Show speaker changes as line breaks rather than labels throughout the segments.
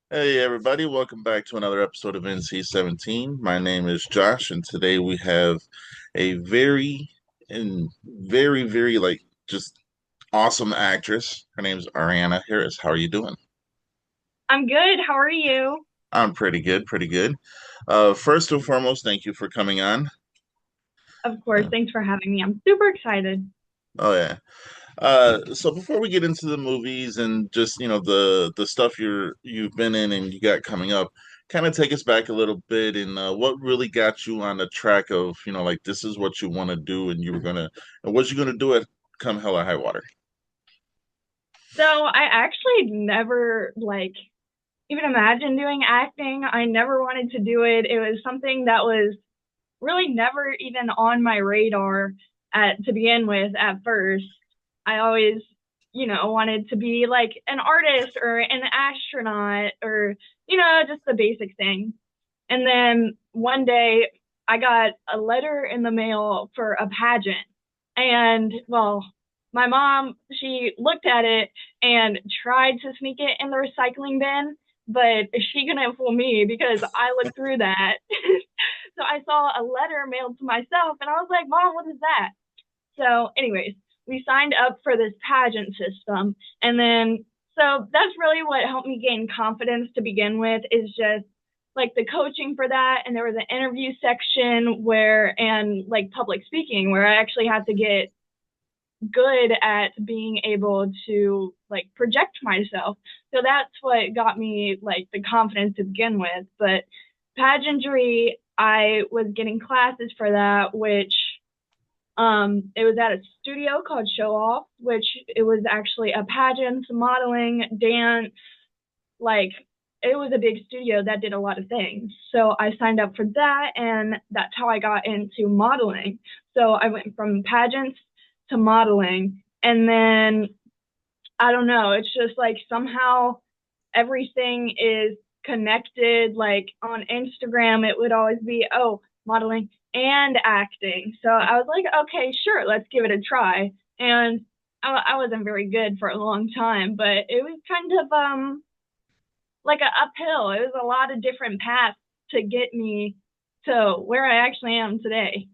Hey everybody, welcome back to another episode of NC-17. My name is Josh, and today we have a very like just awesome actress. Her name's Arianna Harris. How are you doing?
I'm good. How are you?
I'm pretty good, pretty good. First and foremost, thank you for coming on.
Of course.
Uh,
Thanks for having me. I'm super excited.
oh yeah. So before we get into the movies and just the stuff you've been in and you got coming up, kind of take us back a little bit and what really got you on the track of like this is what you want to do and what you gonna do at come hell or high water.
So I actually never even imagined doing acting. I never wanted to do it. It was something that was really never even on my radar at to begin with at first. I always, wanted to be like an artist or an astronaut or, just the basic thing. And then one day I got a letter in the mail for a pageant. And well, my mom, she looked at it and tried to sneak it in the recycling bin, but she couldn't fool me because I looked through that. So I saw a letter mailed to myself and I was like, Mom, what is that? So, anyways, we signed up for this pageant system. And then, so that's really what helped me gain confidence to begin with is just like the coaching for that. And there was an interview section and like public speaking where I actually had to get good at being able to like project myself. So that's what got me like the confidence to begin with. But pageantry, I was getting classes for that, which it was at a studio called Show Off, which it was actually a pageant, modeling, dance, like it was a big studio that did a lot of things. So I signed up for that, and that's how I got into modeling. So I went from pageants to modeling, and then I don't know, it's just like somehow everything is connected. Like on Instagram, it would always be, oh, modeling and acting. So I was like, okay, sure, let's give it a try. And I wasn't very good for a long time, but it was kind of like an uphill. It was a lot of different paths to get me to where I actually am today.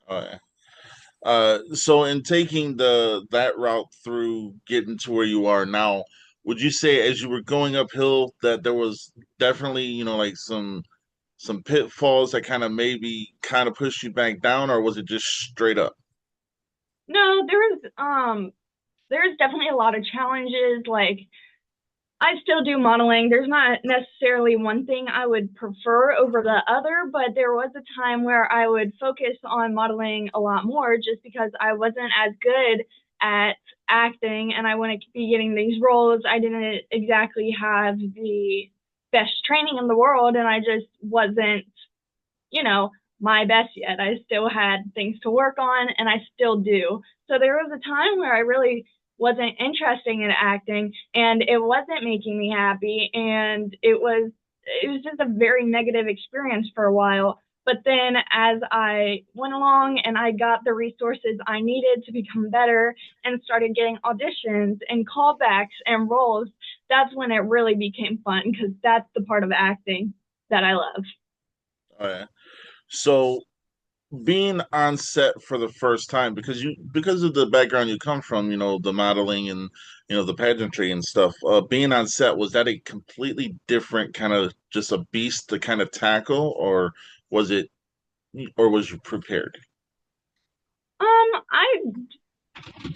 Oh yeah. So in taking the that route through getting to where you are now, would you say as you were going uphill that there was definitely, like some pitfalls that kind of maybe kind of pushed you back down, or was it just straight up?
No, there's definitely a lot of challenges. Like I still do modeling. There's not necessarily one thing I would prefer over the other, but there was a time where I would focus on modeling a lot more just because I wasn't as good at acting and I wouldn't be getting these roles. I didn't exactly have the best training in the world and I just wasn't, you know, my best yet. I still had things to work on and I still do. So there was a time where I really wasn't interested in acting and it wasn't making me happy and it was just a very negative experience for a while. But then as I went along and I got the resources I needed to become better and started getting auditions and callbacks and roles, that's when it really became fun because that's the part of acting that I love.
Oh, yeah. So being on set for the first time because of the background you come from, the modeling and the pageantry and stuff. Being on set, was that a completely different kind of just a beast to kind of tackle, or was it, or was you prepared?
I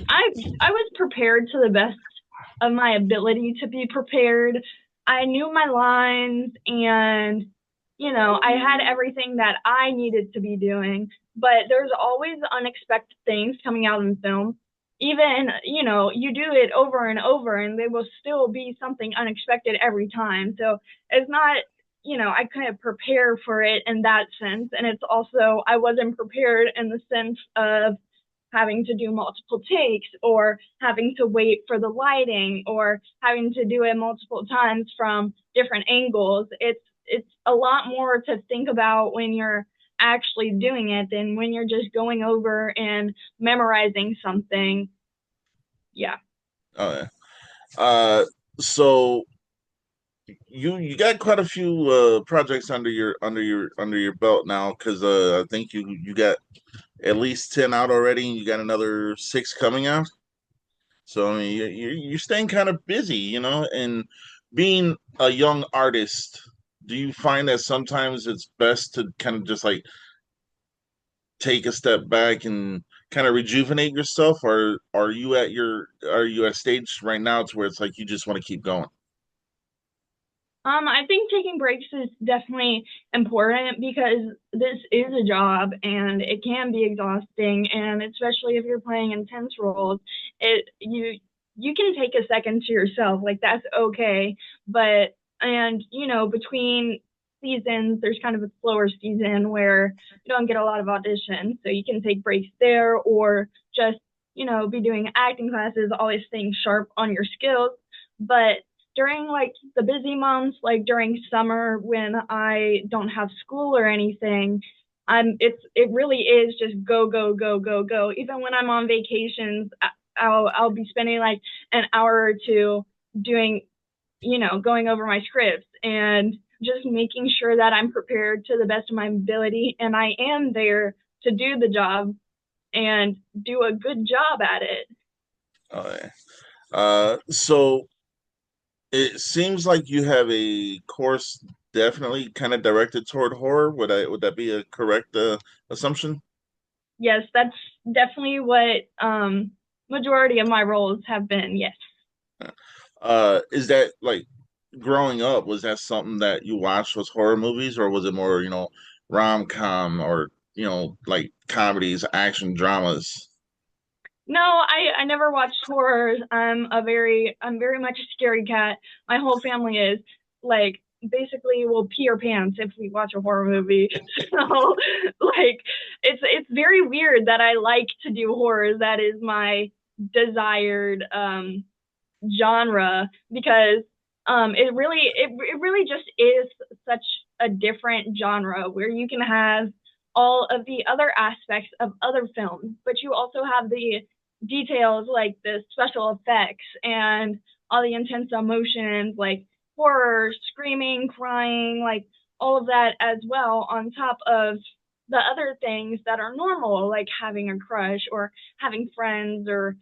I I was prepared to the best of my ability to be prepared. I knew my lines and I had everything that I needed to be doing, but there's always unexpected things coming out in film. Even, you do it over and over and there will still be something unexpected every time. So it's not, I couldn't prepare for it in that sense. And it's also, I wasn't prepared in the sense of having to do multiple takes or having to wait for the lighting or having to do it multiple times from different angles. It's a lot more to think about when you're actually doing it than when you're just going over and memorizing something. Yeah.
Oh yeah. Uh, so you got quite a few projects under your belt now because I think you got at least 10 out already and you got another six coming out. So I mean you're staying kind of busy, you know, and being a young artist, do you find that sometimes it's best to kind of just like take a step back and kind of rejuvenate yourself, or are you at a stage right now to where it's like you just want to keep going?
I think taking breaks is definitely important because this is a job and it can be exhausting, and especially if you're playing intense roles, it you can take a second to yourself, like that's okay. But and between seasons, there's kind of a slower season where you don't get a lot of auditions, so you can take breaks there or just be doing acting classes, always staying sharp on your skills. But during like the busy months, like during summer when I don't have school or anything, it really is just go go go go go. Even when I'm on vacations, I'll be spending like an hour or two doing, going over my scripts and just making sure that I'm prepared to the best of my ability and I am there to do the job and do a good job at it.
Yeah. So it seems like you have a course definitely kind of directed toward horror. Would that be a correct assumption?
Yes, that's definitely what majority of my roles have been. Yes.
Is that like growing up, was that something that you watched was horror movies, or was it more, you know, rom-com or, you know, like comedies, action dramas?
No, I never watched horrors. I'm very much a scary cat. My whole family is like basically will pee our pants if we watch a horror movie. So like it's very weird that I like to do horrors. That is my desired genre because it really just is such a different genre where you can have all of the other aspects of other films, but you also have the details like the special effects and all the intense emotions like horror, screaming, crying, like all of that as well on top of the other things that are normal, like having a crush or having friends or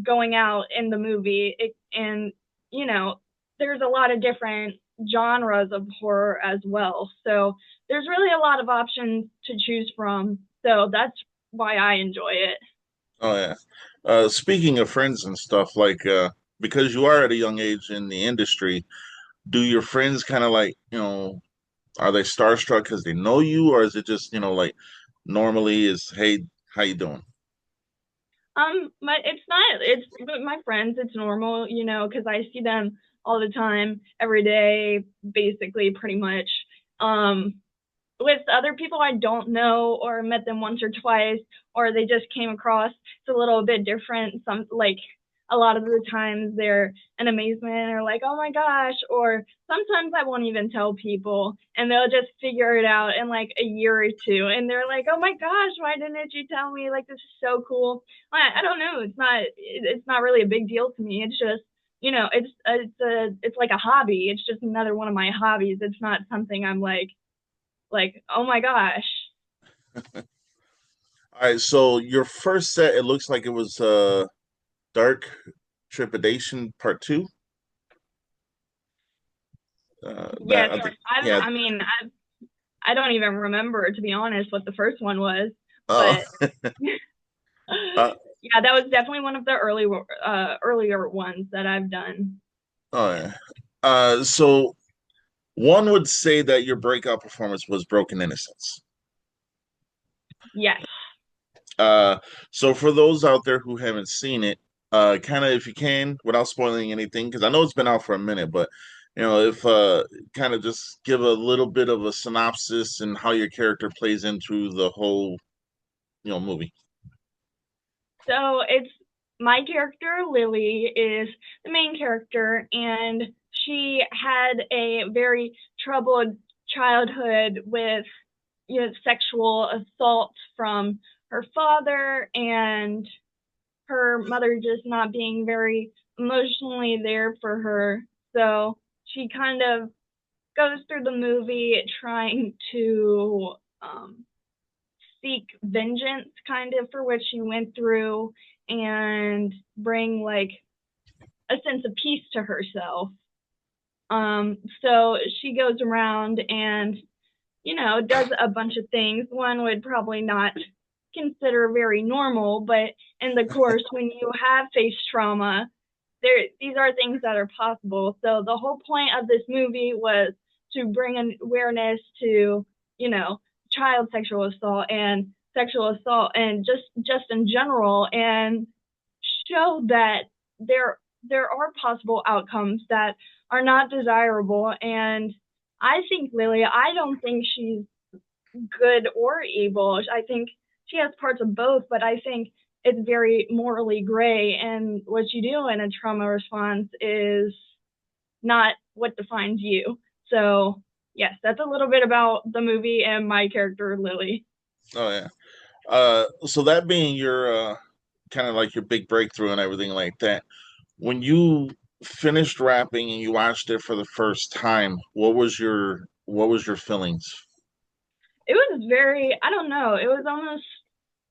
going out in the movie. And, you know, there's a lot of different genres of horror as well. So there's really a lot of options to choose from. So that's why I enjoy it.
Oh yeah. Speaking of friends and stuff, like because you are at a young age in the industry, do your friends kind of like, you know, are they starstruck because they know you, or is it just, you know, like normally is, hey, how you doing?
My it's not it's but my friends, it's normal, because I see them all the time, every day, basically, pretty much. Um, with other people I don't know or met them once or twice or they just came across, it's a little bit different. Some like a lot of the times they're an amazement or like, oh my gosh, or sometimes I won't even tell people and they'll just figure it out in like a year or two and they're like, oh my gosh, why didn't you tell me? Like this is so cool. I don't know. It's not really a big deal to me. It's just it's like a hobby. It's just another one of my hobbies. It's not something I'm like, oh my gosh.
All right, so your first set, it looks like it was Dark Trepidation Part Two.
Yes,
That I think,
I've,
yeah.
I mean, I don't even remember, to be honest, what the first one was,
Oh,
but
uh,
yeah, that was definitely one of the earlier ones that I've done.
oh yeah. So one would say that your breakout performance was Broken Innocence.
Yes.
Uh, so for those out there who haven't seen it, kind of if you can, without spoiling anything, because I know it's been out for a minute, but you know, if kind of just give a little bit of a synopsis and how your character plays into the whole, you know, movie.
So it's my character, Lily, is the main character, and she had a very troubled childhood with, sexual assault from her father and her mother just not being very emotionally there for her. So she kind of goes through the movie trying to seek vengeance kind of for what she went through and bring like a sense of peace to herself. So she goes around and, does a bunch of things one would probably not consider very normal, but in the course, when you have faced trauma, these are things that are possible. So the whole point of this movie was to bring an awareness to, you know, child sexual assault and just in general, and show that there are possible outcomes that are not desirable. And I think Lily, I don't think she's good or evil. I think she has parts of both, but I think it's very morally gray. And what you do in a trauma response is not what defines you. So, yes, that's a little bit about the movie and my character, Lily.
Oh yeah. So that being your kind of like your big breakthrough and everything like that, when you finished rapping and you watched it for the first time, what was your feelings?
It was very, I don't know, it was almost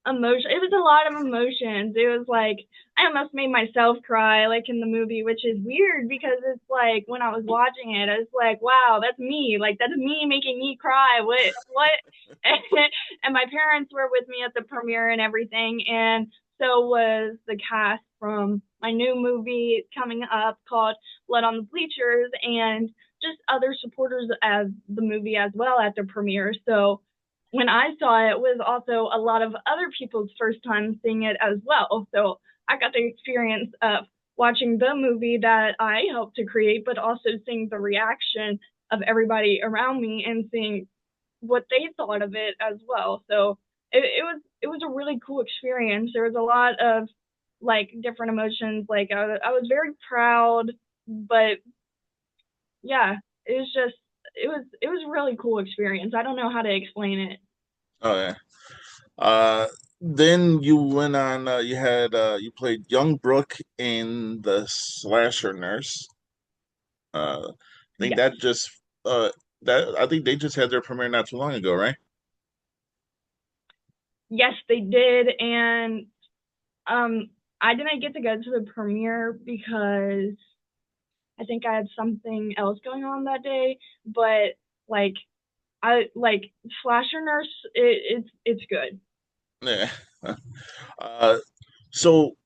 emotion. It was a lot of emotions. It was like I almost made myself cry, like in the movie, which is weird because it's like when I was watching it, it's like, wow, that's me. Like that's me making me cry. What? And my parents were with me at the premiere and everything, and so was the cast from my new movie coming up called Blood on the Bleachers, and just other supporters of the movie as well at the premiere. So when I saw it was also a lot of other people's first time seeing it as well. So I got the experience of watching the movie that I helped to create, but also seeing the reaction of everybody around me and seeing what they thought of it as well. So it was a really cool experience. There was a lot of like different emotions. Like I was very proud, but yeah, it was just it was a really cool experience. I don't know how to explain it.
Oh yeah. Uh, then you went on. You played Young Brooke in the Slasher Nurse. I think
Yes.
that just that I think they just had their premiere not too long ago, right?
Yes, they did, and um, I didn't get to go to the premiere because I think I had something else going on that day. But like, I like Slasher Nurse. It's good.
Yeah. Uh, so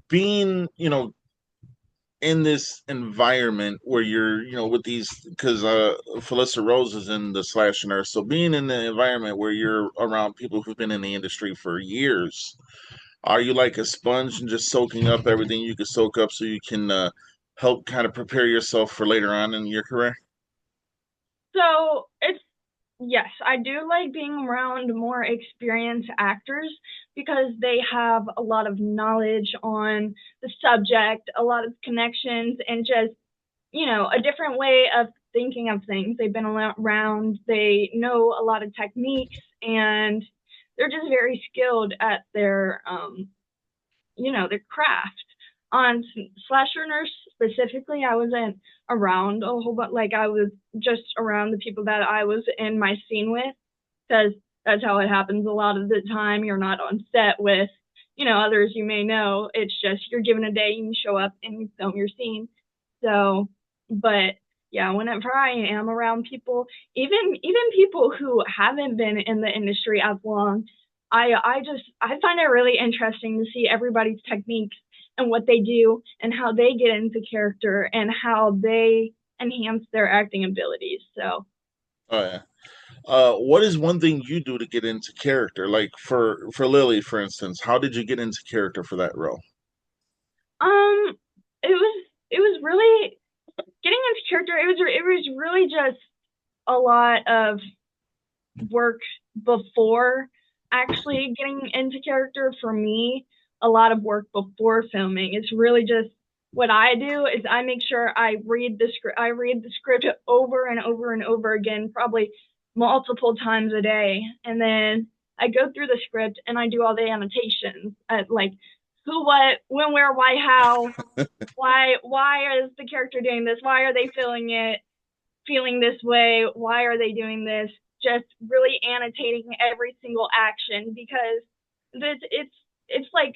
being, in this environment where you're, with these, because Felissa Rose is in the Slash Nurse, so being in the environment where you're around people who've been in the industry for years, are you like a sponge and just soaking up everything you can soak up so you can help kind of prepare yourself for later on in your career?
So it's yes, I do like being around more experienced actors because they have a lot of knowledge on the subject, a lot of connections, and just a different way of thinking of things. They've been around, they know a lot of techniques, and they're just very skilled at their craft. On Slasher Nurse specifically, I wasn't around a whole bunch. Like I was just around the people that I was in my scene with, because that's how it happens a lot of the time. You're not on set with, others you may know. It's just you're given a day and you show up and you film your scene. So, but yeah, whenever I am around people, even people who haven't been in the industry as long, I find it really interesting to see everybody's techniques and what they do and how they get into character and how they enhance their acting abilities. So
Oh yeah. What is one thing you do to get into character? Like for Lily, for instance, how did you get into character for that role?
um it was really getting into character. It was really just a lot of work before actually getting into character for me. A lot of work before filming. It's really just what I do is I make sure I read the script over and over and over again, probably multiple times a day, and then I go through the script and I do all the annotations. Like who, what, when, where, why, how, why is the character doing this? Why are they feeling this way? Why are they doing this? Just really annotating every single action because it's like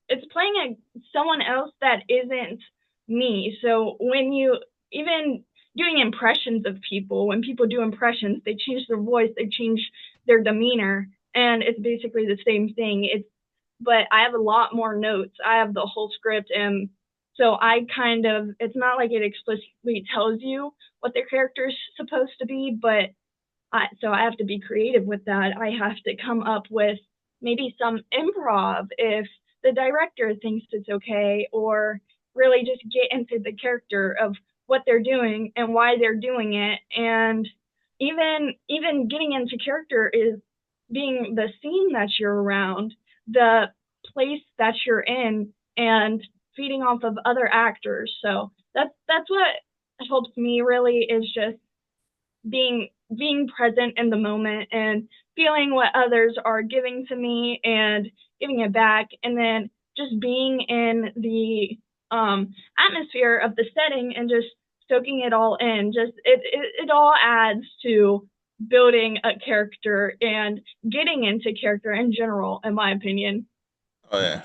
it's playing someone else that isn't me. So when you even doing impressions of people, when people do impressions, they change their voice, they change their demeanor, and it's basically the same thing. It's but I have a lot more notes. I have the whole script, and so I kind of it's not like it explicitly tells you what their character is supposed to be, but so I have to be creative with that. I have to come up with maybe some improv if the director thinks it's okay, or really just get into the character of what they're doing and why they're doing it. And even getting into character is being the scene that you're around, the place that you're in, and feeding off of other actors. So that's what helps me really is just being present in the moment and feeling what others are giving to me and giving it back, and then just being in the atmosphere of the setting and just soaking it all in. Just it all adds to building a character and getting into character in general, in my opinion.
Oh yeah.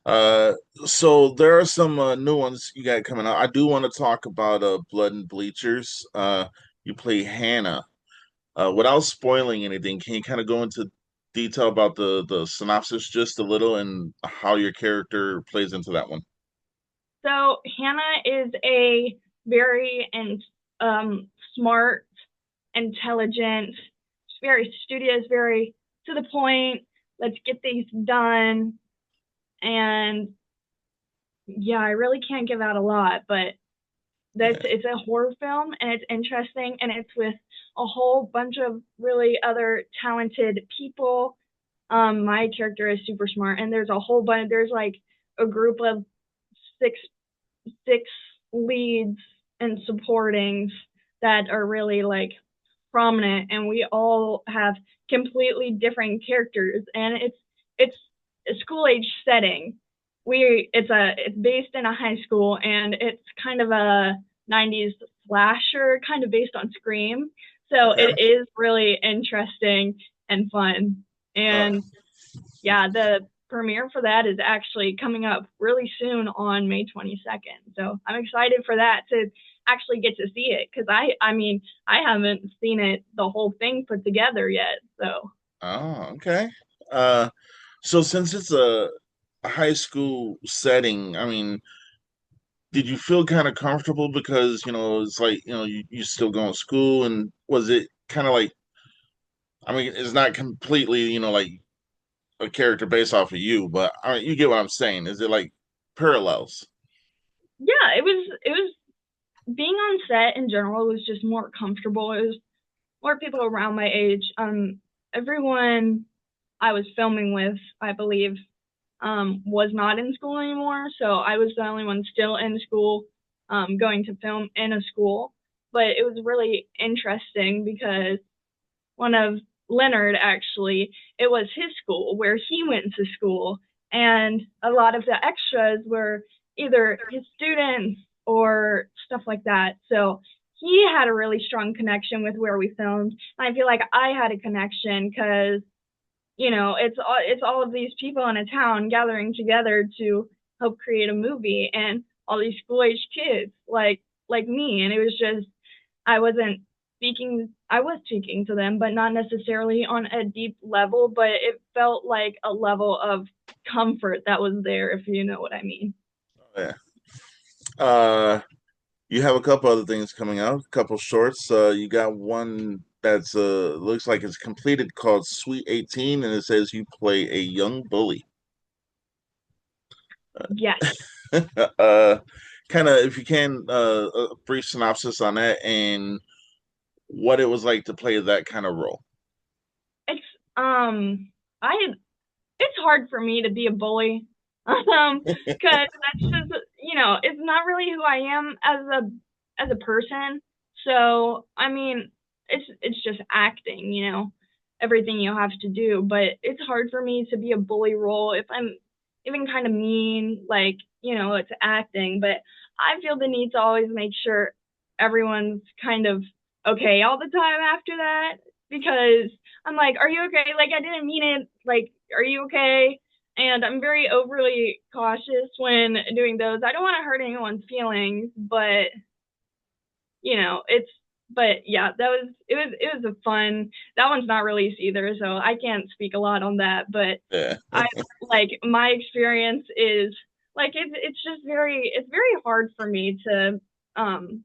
Uh, so there are some new ones you got coming out. I do want to talk about Blood and Bleachers. You play Hannah. Without spoiling anything, can you kind of go into detail about the synopsis just a little and how your character plays into that one?
So Hannah is a very and smart, intelligent, very studious, very to the point. Let's get things done. And yeah, I really can't give out a lot, but that's
Yeah.
it's a horror film and it's interesting and it's with a whole bunch of really other talented people. My character is super smart and there's a whole bunch there's like a group of six six leads and supportings that are really like prominent, and we all have completely different characters, and it's a school age setting. It's based in a high school, and it's kind of a 90s slasher, kind of based on Scream. So
Okay.
it is really interesting and fun.
Uh,
And yeah, the premiere for that is actually coming up really soon on May 22nd. So I'm excited for that to actually get to see it because I mean I haven't seen it the whole thing put together yet. So
oh, okay. Uh, so since it's a high school setting, I mean, did you feel kind of comfortable because, it's like, you still going to school, and was it kind of like, I mean, it's not completely, like a character based off of you, but I mean, you get what I'm saying. Is it like parallels?
yeah, it was being on set in general was just more comfortable. It was more people around my age. Everyone I was filming with, I believe, was not in school anymore. So I was the only one still in school, going to film in a school. But it was really interesting because one of Leonard actually, it was his school where he went to school, and a lot of the extras were either his students or stuff like that. So he had a really strong connection with where we filmed. And I feel like I had a connection because it's all of these people in a town gathering together to help create a movie, and all these school age kids like me, and it was just I wasn't I was speaking to them, but not necessarily on a deep level, but it felt like a level of comfort that was there, if you know what I mean.
Yeah. Uh, you have a couple other things coming out, a couple shorts. You got one that's looks like it's completed called Sweet 18, and it says you play a young bully.
Yes.
uh, kind of, if you can, a brief synopsis on that and what it was like to play that kind of role.
It's I it's hard for me to be a bully. Because that's just it's not really who I am as a person. So I mean, it's just acting, everything you have to do. But it's hard for me to be a bully role even kind of mean, like, it's acting, but I feel the need to always make sure everyone's kind of okay all the time after that because I'm like, are you okay? Like, I didn't mean it. Like, are you okay? And I'm very overly cautious when doing those. I don't want to hurt anyone's feelings, but it's but yeah, it was a fun. That one's not released either, so I can't speak a lot on that, but
Yeah.
I like my experience is like it's just it's very hard for me to um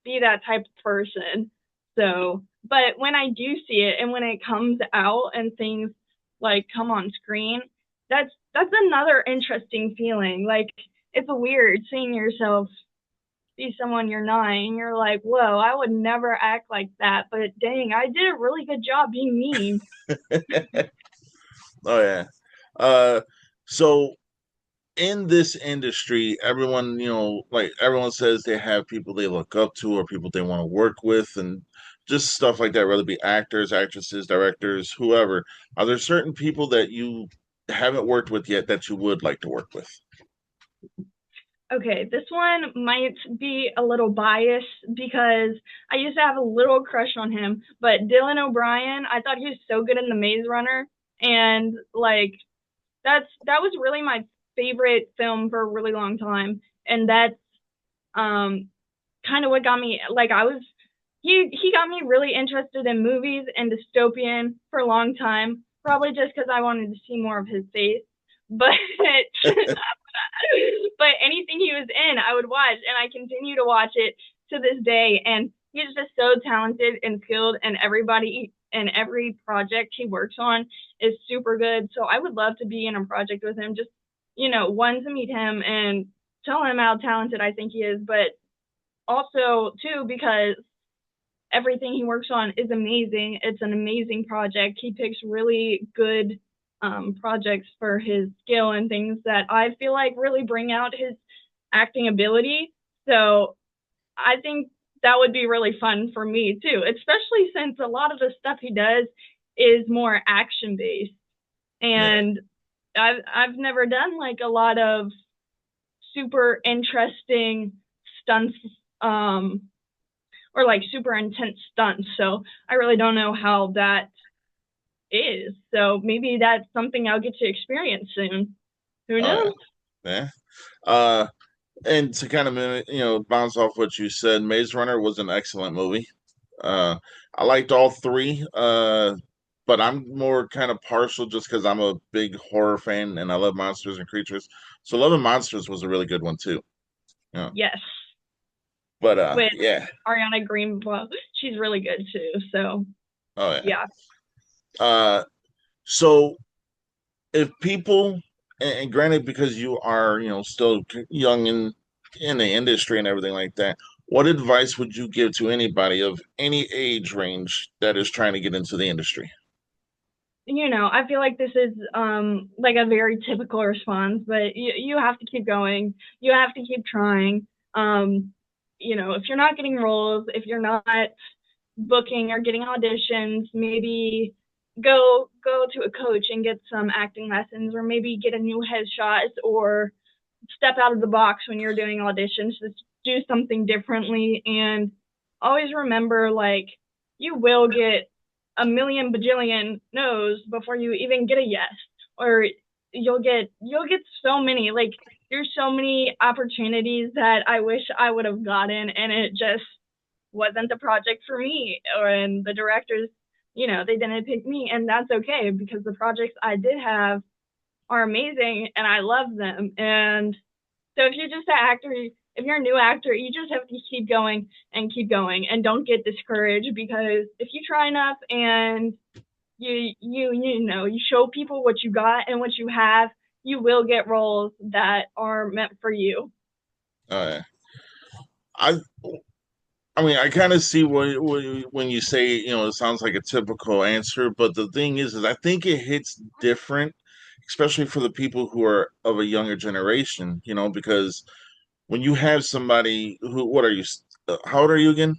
be that type of person. So, but when I do see it and when it comes out and things like come on screen, that's another interesting feeling. Like it's weird seeing yourself be someone you're not and you're like, whoa, I would never act like that, but dang, I did a really good job being mean.
Oh yeah. Uh, so in this industry, everyone, like everyone says they have people they look up to or people they want to work with and just stuff like that, whether it be actors, actresses, directors, whoever. Are there certain people that you haven't worked with yet that you would like to work with?
Okay, this one might be a little biased because I used to have a little crush on him, but Dylan O'Brien, I thought he was so good in The Maze Runner, and like that was really my favorite film for a really long time, and that's um kind of what got me like I was he got me really interested in movies and dystopian for a long time, probably just because I wanted to see more of his face. But but anything he was in, I would watch, and I continue to watch it to this day. And he's just so talented and skilled, and everybody and every project he works on is super good. So I would love to be in a project with him. Just one to meet him and tell him how talented I think he is, but also too because everything he works on is amazing. It's an amazing project. He picks really good projects for his skill and things that I feel like really bring out his acting ability. So I think that would be really fun for me too, especially since a lot of the stuff he does is more action based.
Yeah.
And I've never done like a lot of super interesting stunts or like super intense stunts. So I really don't know how that is. So maybe that's something I'll get to experience soon. Who
Oh yeah.
knows?
Yeah. Uh, and to kind of bounce off what you said, Maze Runner was an excellent movie. I liked all three. But I'm more kind of partial just because I'm a big horror fan and I love monsters and creatures. So Love and Monsters was a really good one too. Yeah.
Yes,
But
with
yeah.
Ariana Greenblatt, she's really good too. So
Oh yeah.
yeah.
Uh, so if people and granted because you are still young in the industry and everything like that, what advice would you give to anybody of any age range that is trying to get into the industry?
I feel like this is like a very typical response, but you have to keep going. You have to keep trying. If you're not getting roles, if you're not booking or getting auditions, maybe go to a coach and get some acting lessons, or maybe get a new headshot, or step out of the box when you're doing auditions. Just do something differently, and always remember, like, you will get a million bajillion no's before you even get a yes, or you'll get so many, like, there's so many opportunities that I wish I would have gotten, and it just wasn't the project for me, or and the directors, they didn't pick me, and that's okay because the projects I did have are amazing and I love them. And so if you're just an actor, if you're a new actor, you just have to keep going and don't get discouraged, because if you try enough and you show people what you got and what you have, you will get roles that are meant for you.
Uh, I I mean, I kind of see when you say, it sounds like a typical answer, but the thing is I think it hits different, especially for the people who are of a younger generation, because when you have somebody who, what are you, how old are you again?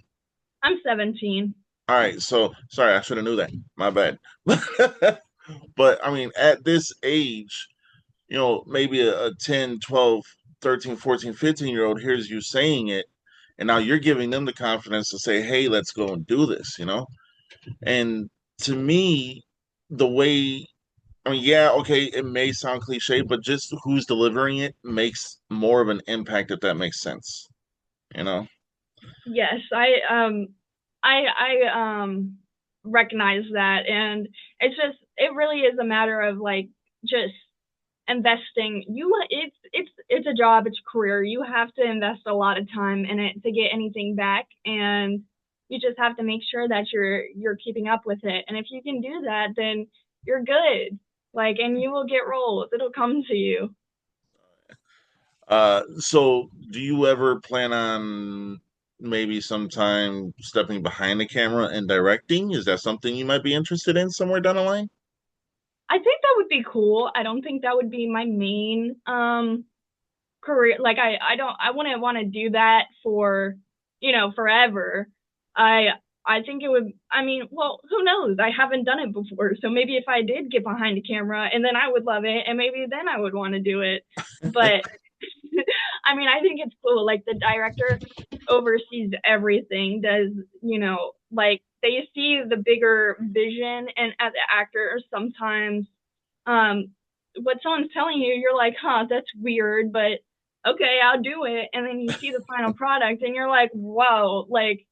I'm 17.
All right, so sorry, I should have knew that. My bad. But I mean, at this age, maybe a 10, 12, 13, 14, 15-year-old hears you saying it, and now you're giving them the confidence to say, hey, let's go and do this. And to me, the way, I mean, yeah, okay, it may sound cliche, but just who's delivering it makes more of an impact, if that makes sense, you know?
Yes, I recognize that, and it really is a matter of like just investing. It's a job, it's a career. You have to invest a lot of time in it to get anything back, and you just have to make sure that you're keeping up with it. And if you can do that, then you're good. Like, and you will get roles. It'll come to you.
So do you ever plan on maybe sometime stepping behind the camera and directing? Is that something you might be interested in somewhere down the line?
I think that would be cool. I don't think that would be my main career. Like I wouldn't want to do that for, forever. I I think it would, I mean, well, who knows? I haven't done it before. So maybe if I did get behind the camera and then I would love it and maybe then I would want to do it. But I mean, I think it's cool. Like the director oversees everything, does, like they see the bigger vision, and as an actor, sometimes um what someone's telling you, you're like, huh, that's weird, but okay, I'll do it. And then you see the final product and you're like, whoa, like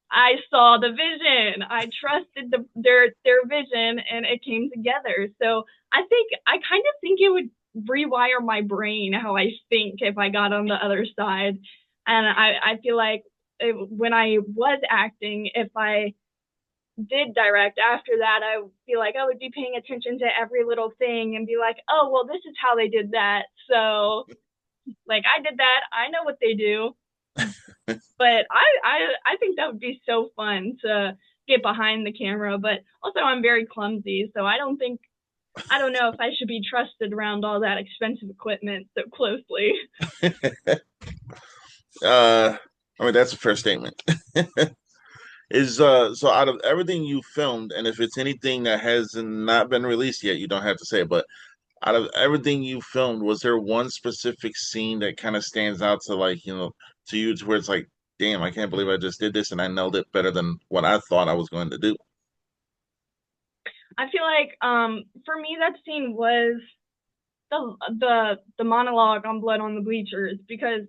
I saw the vision. I trusted their vision and it came together. So I kind of think it would rewire my brain how I think if I got on the other side. And I feel like when I was acting, if I did direct after that, I feel like I would be paying attention to every little thing and be like, oh, well, this is how they did that. So, like, I did that. I know what they do. But I think that would be so fun to get behind the camera. But also, I'm very clumsy. So, I don't know if I should be trusted around all that expensive equipment so closely.
Uh, I mean, that's a fair statement. Is so out of everything you filmed, and if it's anything that has not been released yet, you don't have to say it, but out of everything you filmed, was there one specific scene that kind of stands out to to you to where it's like, damn, I can't believe I just did this and I nailed it better than what I thought I was going to do?
I feel like for me that scene was the monologue on Blood on the Bleachers, because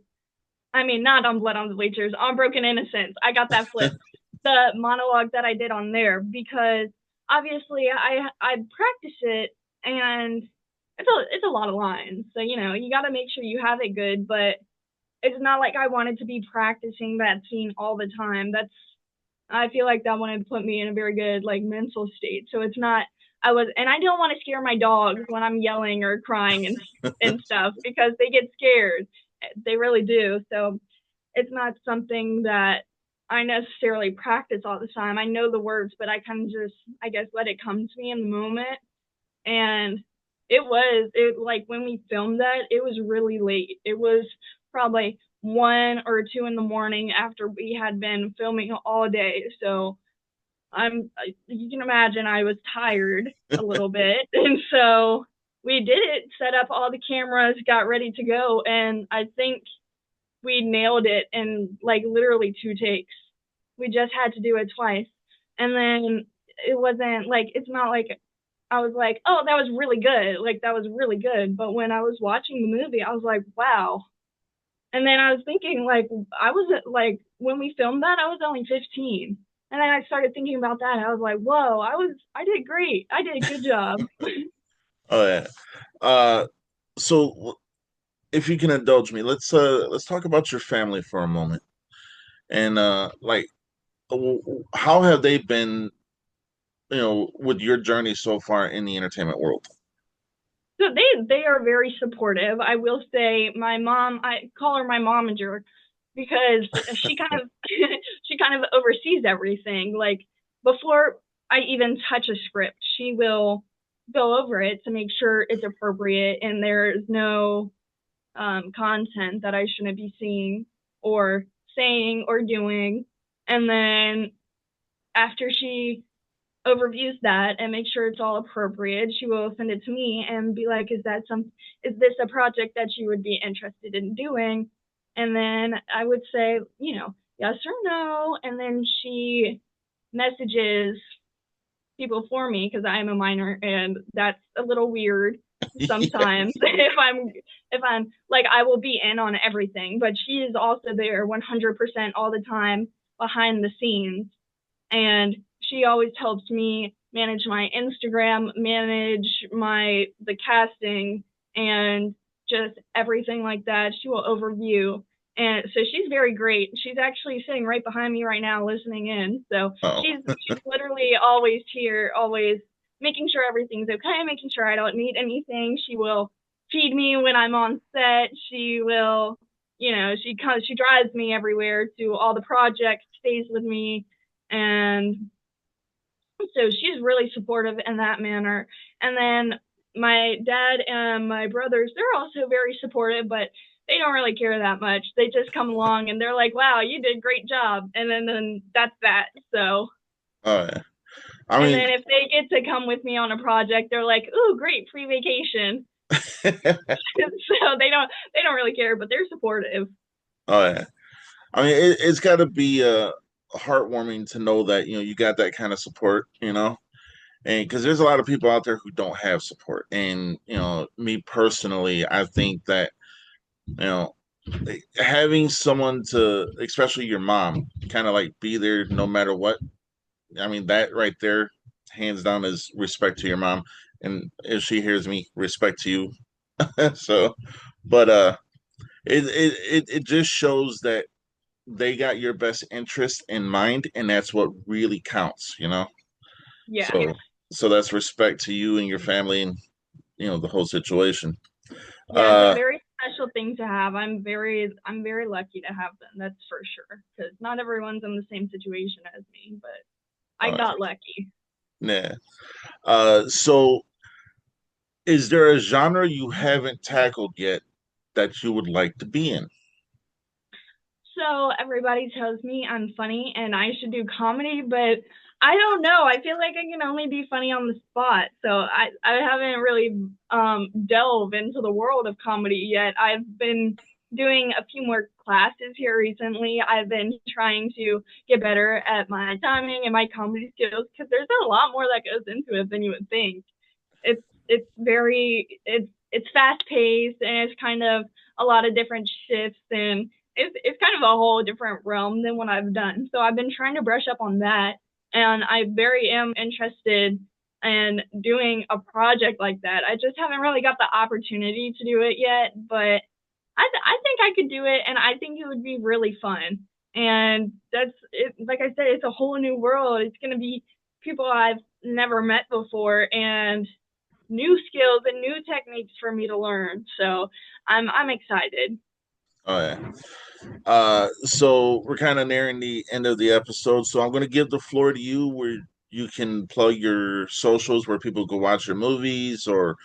I mean, not on Blood on the Bleachers, on Broken Innocence. I got that flipped. The monologue that I did on there, because obviously I practice it, and it's a lot of lines. So you got to make sure you have it good, but it's not like I wanted to be practicing that scene all the time. I feel like that would put me in a very good like mental state. So it's not and I don't want to scare my dogs when I'm yelling or crying and stuff, because they get scared. They really do. So it's not something that I necessarily practice all the time. I know the words, but I kind of just, I guess, let it come to me in the moment. And it like when we filmed that, it was really late. It was probably 1 or 2 in the morning after we had been filming all day. So you can imagine I was tired a little bit. And so we did it, set up all the cameras, got ready to go. And I think we nailed it in like literally 2 takes. We just had to do it twice. And then it wasn't like, it's not like I was like, oh, that was really good. Like, that was really good. But when I was watching the movie, I was like, wow. And then I was thinking, like, I was like, when we filmed that, I was only 15. And then I started thinking about that. I was like, whoa, I did great. I did a good job.
Oh yeah. Uh, so if you can indulge me, let's talk about your family for a moment. And how have they been, with your journey so far in the entertainment world?
So they are very supportive. I will say my mom, I call her my momager, because she kind of she kind of oversees everything. Like before I even touch a script, she will go over it to make sure it's appropriate and there's no content that I shouldn't be seeing or saying or doing. And then after she overviews that and make sure it's all appropriate. She will send it to me and be like, is this a project that you would be interested in doing? And then I would say, yes or no. And then she messages people for me because I am a minor and that's a little weird sometimes if I'm like I will be in on everything, but she is also there 100% all the time behind the scenes, and she always helps me manage my Instagram, manage the casting, and just everything like that. She will overview. And so she's very great. She's actually sitting right behind me right now listening in. So
Oh,
she's literally always here, always making sure everything's okay, making sure I don't need anything. She will feed me when I'm on set. She will, she drives me everywhere to all the projects, stays with me, and so she's really supportive in that manner. And then my dad and my brothers, they're also very supportive, but they don't really care that much. They just come along and they're like, "Wow, you did a great job," and then that's that. So,
oh yeah. I
and
mean,
then if they get to come with me on a project, they're like, "Ooh, great, free vacation." So they don't really care, but they're supportive.
oh yeah. I mean, it's got to be heartwarming to know that you got that kind of support, and because there's a lot of people out there who don't have support, and me personally, I think that having someone to, especially your mom, kind of like be there no matter what. I mean, that right there, hands down, is respect to your mom, and if she hears me, respect to you. So, but it just shows that they got your best interest in mind, and that's what really counts.
Yeah.
So that's respect to you and your family, and the whole situation.
Yeah, it's a
Uh,
very special thing to have. I'm very lucky to have them. That's for sure. Because not everyone's in the same situation as me, but I
uh
got lucky.
nah. So is there a genre you haven't tackled yet that you would like to be in?
So everybody tells me I'm funny and I should do comedy, but I don't know. I feel like I can only be funny on the spot. So I haven't really delved into the world of comedy yet. I've been doing a few more classes here recently. I've been trying to get better at my timing and my comedy skills because there's a lot more that goes into it than you would think. It's fast paced and it's kind of a lot of different shifts, and it's kind of a whole different realm than what I've done. So I've been trying to brush up on that, and I very am interested in doing a project like that. I just haven't really got the opportunity to do it yet, but I think I could do it, and I think it would be really fun. And that's it. Like I said, it's a whole new world. It's going to be people I've never met before, and new skills and new techniques for me to learn. So I'm excited.
Oh yeah. So we're kind of nearing the end of the episode, so I'm going to give the floor to you where you can plug your socials where people go watch your movies or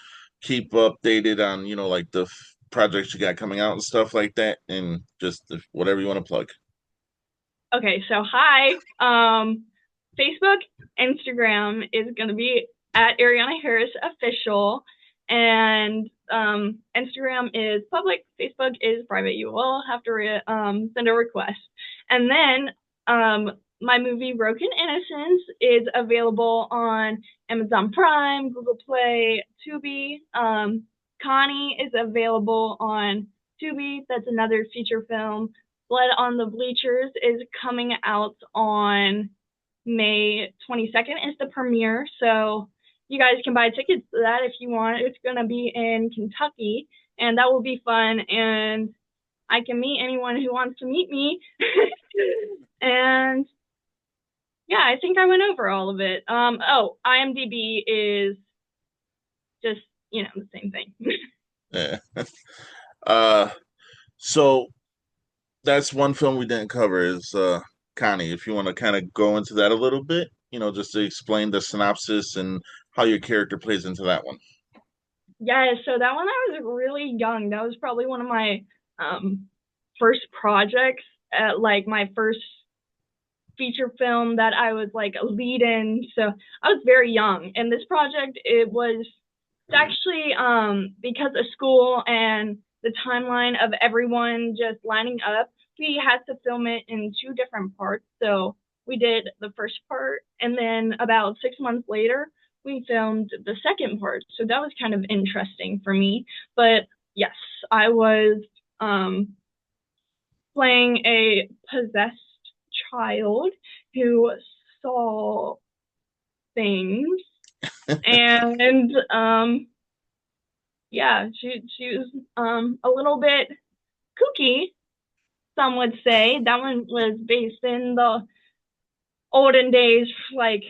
keep updated on, like the projects you got coming out and stuff like that, and just whatever you want to plug.
Okay, so hi. Facebook, Instagram is gonna be at Arianna Harris official, and Instagram is public. Facebook is private. You will have to send a request, and then my movie Broken Innocence is available on Amazon Prime, Google Play, Tubi. Connie is available on Tubi. That's another feature film. Blood on the Bleachers is coming out on May 22nd. Is the premiere, so you guys can buy tickets to that if you want. It's going to be in Kentucky, and that will be fun. And I can meet anyone who wants to meet me. And yeah, I think I went over all of it. Oh, IMDb is just the same thing.
Yeah. Uh, so that's one film we didn't cover is Connie. If you want to kind of go into that a little bit, just to explain the synopsis and how your character plays into that one.
Yeah, so that one I was really young. That was probably one of my first projects, like my first feature film that I was like a lead in. So I was very young. And this project, it's actually because of school and the timeline of everyone just lining up, we had to film it in two different parts. So we did the first part, and then about 6 months later, we filmed the second part. So that was kind of interesting for me. But yes, I was um, playing a possessed child who saw things, and yeah, she was a little bit kooky, some would say. That one was based in the olden days, like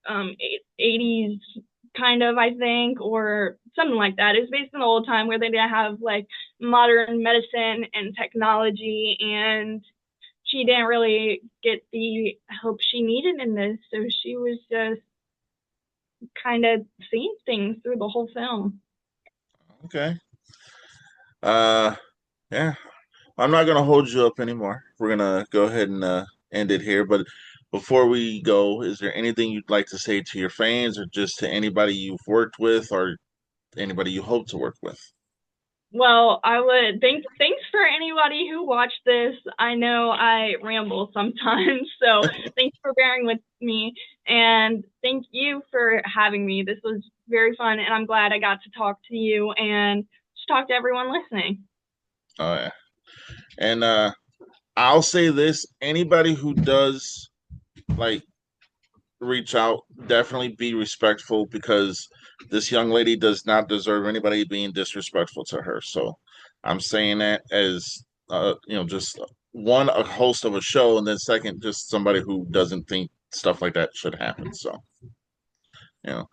um 80s kind of, I think, or something like that. It's based in the old time where they didn't have like modern medicine and technology, and she didn't really get the help she needed in this, so she was just kind of seeing things through the whole film.
Okay. Uh, yeah. I'm not gonna hold you up anymore. We're gonna go ahead and end it here. But before we go, is there anything you'd like to say to your fans, or just to anybody you've worked with, or anybody you hope to work with?
Well, I would thanks for anybody who watched this. I know I ramble sometimes, so thanks for bearing with me, and thank you for having me. This was very fun, and I'm glad I got to talk to you and just talk to everyone listening.
Oh yeah. And I'll say this: anybody who does like reach out, definitely be respectful, because this young lady does not deserve anybody being disrespectful to her. So I'm saying that as just one, a host of a show, and then second, just somebody who doesn't think stuff like that should happen. So, you know,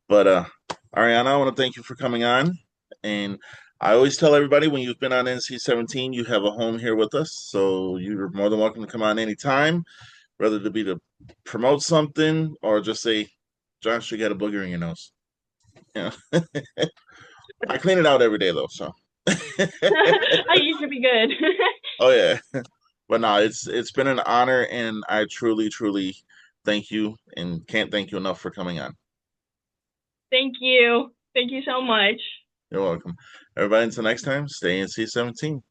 but Ariana, I want to thank you for coming on. And I always tell everybody, when you've been on NC-17, you have a home here with us. So you're more than welcome to come on anytime, whether to be to promote something or just say, Josh, you got a booger in your nose. Yeah. I clean it out every day though, so.
I used to be good.
Oh yeah. But no, it's been an honor, and I truly, truly thank you, and can't thank you enough for coming on.
Thank you. Thank you so much.
You're welcome. Everybody, until next time, stay in C17.